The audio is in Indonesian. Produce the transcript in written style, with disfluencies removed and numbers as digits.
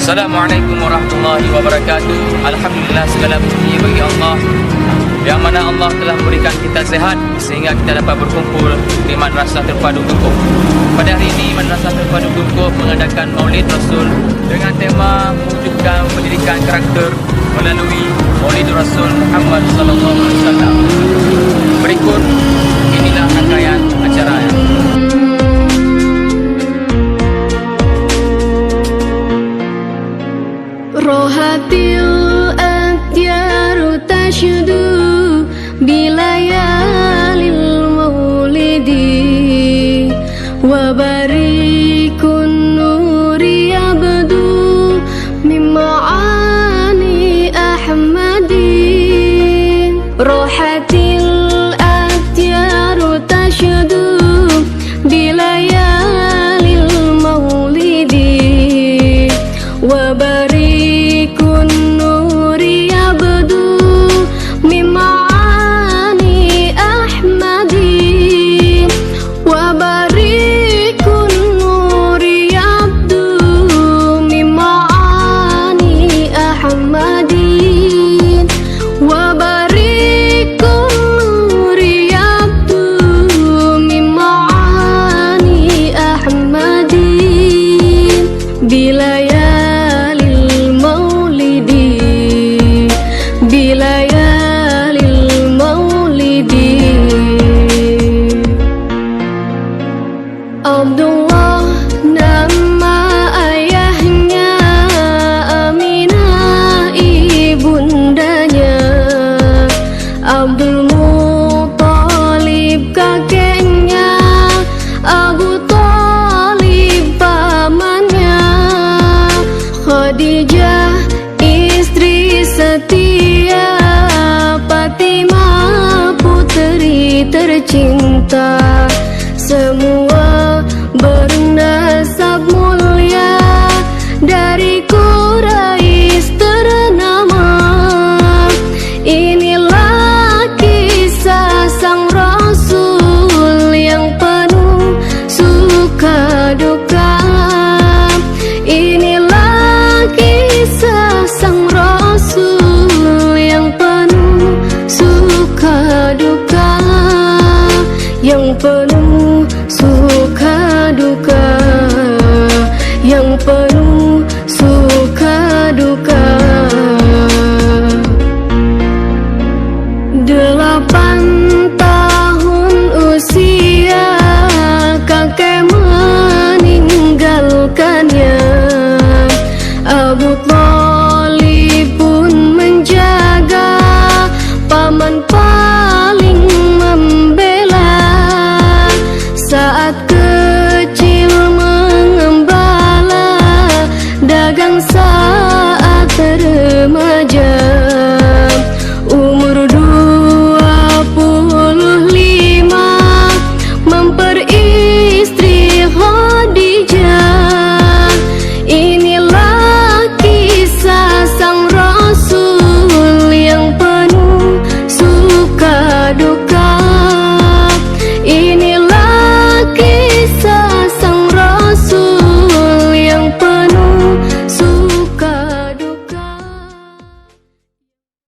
Assalamualaikum warahmatullahi wabarakatuh. Alhamdulillah, segala puji bagi Allah, yang mana Allah telah memberikan kita sehat sehingga kita dapat berkumpul di Madrasah Terpadu Gungkup. Pada hari ini Madrasah Terpadu Gungkup mengadakan Maulid Rasul dengan tema mewujudkan pendidikan karakter melalui Maulid Rasul Muhammad sallallahu alaihi wasallam. Berikut inilah rangkaian acaranya. Rohatil akhyaru tashudu bilayalil maulidi wa barikun nuri abdu mima'ani ahmadi. Rohatil akhyaru tashudu bilayalil maulidi wa barikun nuri abdu mima'ani ahmadi wa barikun nuri abdu mima'ani ahmadi wa barikun nuri abdu mima'ani ahmadi bilayalil maulidi bilayalil maulidi. Abdullah nama ayahnya, Aminah ibundanya, Abdul Muthalib kakeknya, Abu Thalib pamannya, Khadijah istri setia, Fatimah putri tercinta, semua bernasab mulia dari Quraisy ternama. Inilah kisah sang Rasul yang penuh suka duka. Inilah kisah sang Rasul yang penuh suka duka, yang penuh suka duka, yang penuh suka duka. 8 tahun usia kakek meninggalkannya, Abu Thalib pun menjaga, paman paling membela. Saat kecil mengembala dagang